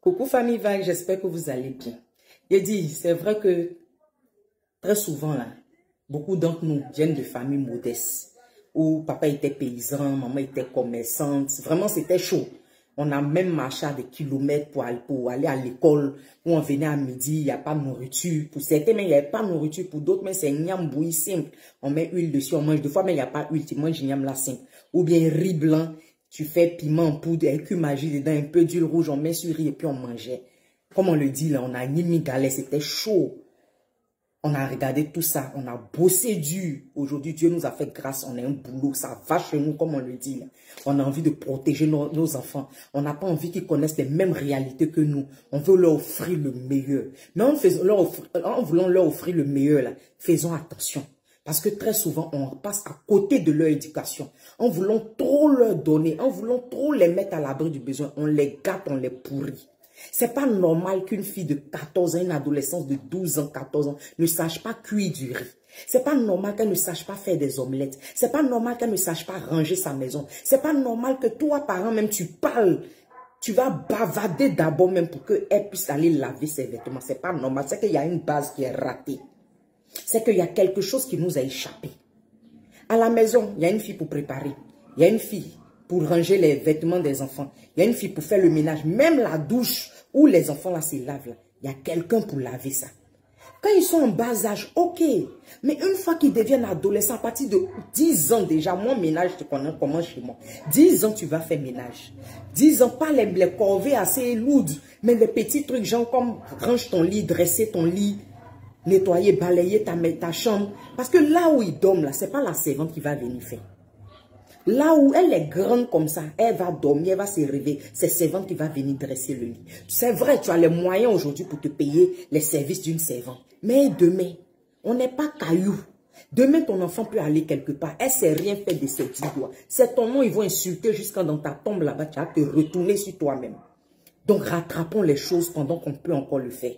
Coucou famille Vague, j'espère que vous allez bien. J'ai dit, c'est vrai que très souvent là, beaucoup d'entre nous viennent de familles modestes où papa était paysan, maman était commerçante. Vraiment, c'était chaud. On a même marché à des kilomètres pour aller à l'école où on venait à midi, il n'y a pas de nourriture. Pour certains, mais il n'y a pas de nourriture. Pour d'autres, mais c'est niam bouilli simple. On met huile dessus, on mange deux fois, mais il n'y a pas d'huile. Tu manges niam la simple. Ou bien riz blanc, tu fais piment en poudre, avec une magie dedans, un peu d'huile rouge, on met sur riz et puis on mangeait. Comme on le dit là, on a ni mis galet, c'était chaud. On a regardé tout ça, on a bossé dur. Aujourd'hui, Dieu nous a fait grâce, on a un boulot, ça va chez nous, comme on le dit là. On a envie de protéger nos enfants. On n'a pas envie qu'ils connaissent les mêmes réalités que nous. On veut leur offrir le meilleur. Mais en voulant leur offrir le meilleur, là, faisons attention. Parce que très souvent, on passe à côté de leur éducation. En voulant trop leur donner, en voulant trop les mettre à l'abri du besoin, on les gâte, on les pourrit. C'est pas normal qu'une fille de 14 ans, une adolescence de 12 ans, 14 ans, ne sache pas cuire du riz. C'est pas normal qu'elle ne sache pas faire des omelettes. C'est pas normal qu'elle ne sache pas ranger sa maison. C'est pas normal que toi, parent, même tu parles. Tu vas bavader d'abord même pour qu'elle puisse aller laver ses vêtements. C'est pas normal. C'est qu'il y a une base qui est ratée. C'est qu'il y a quelque chose qui nous a échappé. À la maison, il y a une fille pour préparer. Il y a une fille pour ranger les vêtements des enfants. Il y a une fille pour faire le ménage. Même la douche où les enfants là se lavent, là, il y a quelqu'un pour laver ça. Quand ils sont en bas âge, ok. Mais une fois qu'ils deviennent adolescents, à partir de 10 ans déjà, moi, ménage, tu connais comment chez moi. 10 ans, tu vas faire ménage. 10 ans, pas les corvées assez lourdes, mais les petits trucs, genre comme range ton lit, dresser ton lit, nettoyer, balayer ta chambre. Parce que là où ils dorment, là, ce n'est pas la servante qui va venir faire. Là où elle est grande comme ça, elle va dormir, elle va se réveiller. C'est servante qui va venir dresser le lit. C'est vrai, tu as les moyens aujourd'hui pour te payer les services d'une servante. Mais demain, on n'est pas caillou. Demain, ton enfant peut aller quelque part. Elle ne sait rien faire de ses 10 doigts. C'est ton nom, ils vont insulter jusqu'à dans ta tombe là-bas. Tu vas te retourner sur toi-même. Donc, rattrapons les choses pendant qu'on peut encore le faire.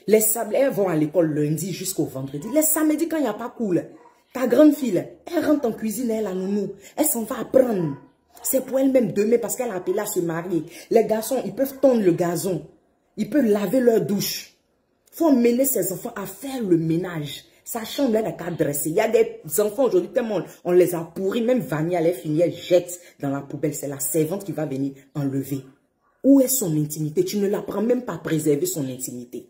Les sablés, elles vont à l'école lundi jusqu'au vendredi. Les samedis, quand il n'y a pas cool, ta grande fille, elle rentre en cuisine, elle a nounou. Elle s'en va apprendre. C'est pour elle-même demain parce qu'elle a appelé à se marier. Les garçons, ils peuvent tondre le gazon. Ils peuvent laver leur douche. Il faut emmener ses enfants à faire le ménage. Sa chambre, elle n'a qu'à dresser. Il y a des enfants aujourd'hui, tellement on les a pourris. Même Vania, elle est finie, elle jette dans la poubelle. C'est la servante qui va venir enlever. Où est son intimité? Tu ne l'apprends même pas à préserver son intimité.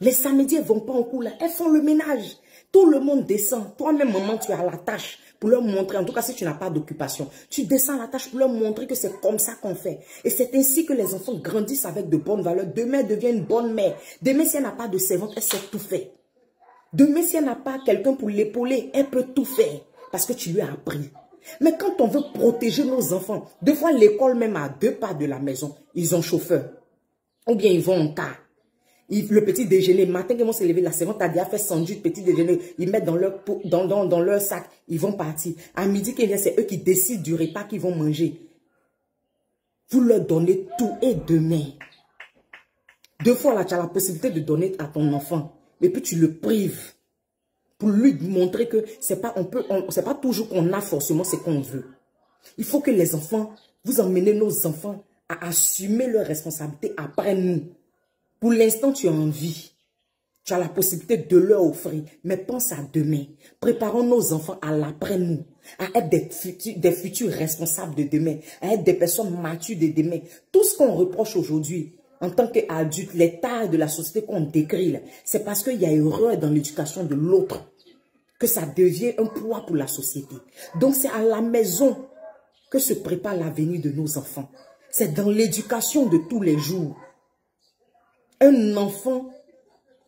Les samedis, elles ne vont pas en cours là. Elles font le ménage. Tout le monde descend. Toi-même, maman, tu as la tâche pour leur montrer. En tout cas, si tu n'as pas d'occupation, tu descends la tâche pour leur montrer que c'est comme ça qu'on fait. Et c'est ainsi que les enfants grandissent avec de bonnes valeurs. Demain, elle devient une bonne mère. Demain, si elle n'a pas de servante, elle sait tout faire. Demain, si elle n'a pas quelqu'un pour l'épauler, elle peut tout faire. Parce que tu lui as appris. Mais quand on veut protéger nos enfants, deux fois l'école même à 2 pas de la maison, ils ont chauffeur. Ou bien ils vont en car. Le petit déjeuner, le matin, ils vont se lever, la servante a déjà fait sandwich, petit déjeuner, ils mettent dans leur sac, ils vont partir. À midi, c'est eux qui décident du repas qu'ils vont manger. Vous leur donnez tout et demain. Deux fois, là, tu as la possibilité de donner à ton enfant. Et puis, tu le prives. Pour lui montrer que c'est pas toujours qu'on a forcément ce qu'on veut. Il faut que les enfants, vous emmenez nos enfants à assumer leurs responsabilités après nous. Pour l'instant, tu as envie. Tu as la possibilité de leur offrir. Mais pense à demain. Préparons nos enfants à l'après-nous. À être des futurs responsables de demain. À être des personnes matures de demain. Tout ce qu'on reproche aujourd'hui, en tant qu'adulte, les tares de la société qu'on décrit, c'est parce qu'il y a erreur dans l'éducation de l'autre. Que ça devient un poids pour la société. Donc, c'est à la maison que se prépare l'avenir de nos enfants. C'est dans l'éducation de tous les jours. Un enfant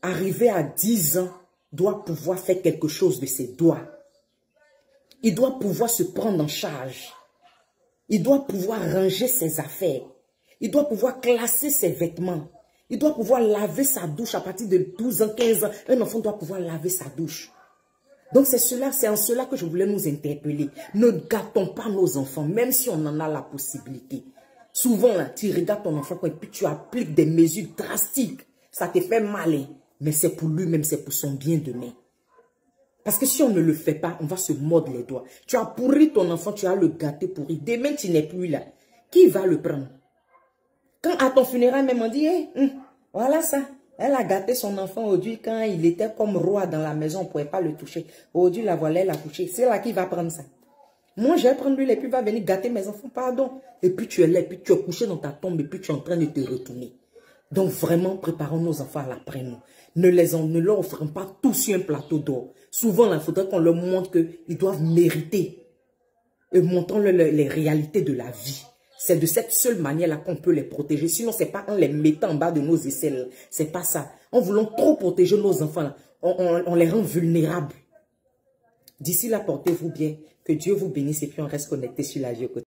arrivé à 10 ans doit pouvoir faire quelque chose de ses doigts. Il doit pouvoir se prendre en charge. Il doit pouvoir ranger ses affaires. Il doit pouvoir classer ses vêtements. Il doit pouvoir laver sa douche à partir de 12 ans, 15 ans. Un enfant doit pouvoir laver sa douche. Donc c'est en cela que je voulais nous interpeller. Ne gâtons pas nos enfants, même si on en a la possibilité. Souvent, là, tu regardes ton enfant et puis tu appliques des mesures drastiques. Ça te fait mal, hein? Mais c'est pour lui-même, c'est pour son bien demain. Parce que si on ne le fait pas, on va se mordre les doigts. Tu as pourri ton enfant, tu as le gâté pourri. Demain, tu n'es plus là. Qui va le prendre? Quand à ton funérail, même on dit, voilà ça. Elle a gâté son enfant aujourd'hui quand il était comme roi dans la maison, on ne pouvait pas le toucher. Aujourd'hui, la voilà, elle a couché. C'est là qui va prendre ça. Moi, je vais prendre lui et puis va venir gâter mes enfants, pardon. Et puis tu es là, et puis tu es couché dans ta tombe, et puis tu es en train de te retourner. Donc vraiment, préparons nos enfants à l'après-nous. Ne leur offrons pas tous sur un plateau d'or. Souvent, il faudrait qu'on leur montre qu'ils doivent mériter. Et montrons-leur les réalités de la vie. C'est de cette seule manière-là qu'on peut les protéger. Sinon, ce n'est pas en les mettant en bas de nos aisselles. Ce n'est pas ça. En voulant trop protéger nos enfants, là, on les rend vulnérables. D'ici là, portez-vous bien. Que Dieu vous bénisse et puis on reste connecté sur la vie au quotidien.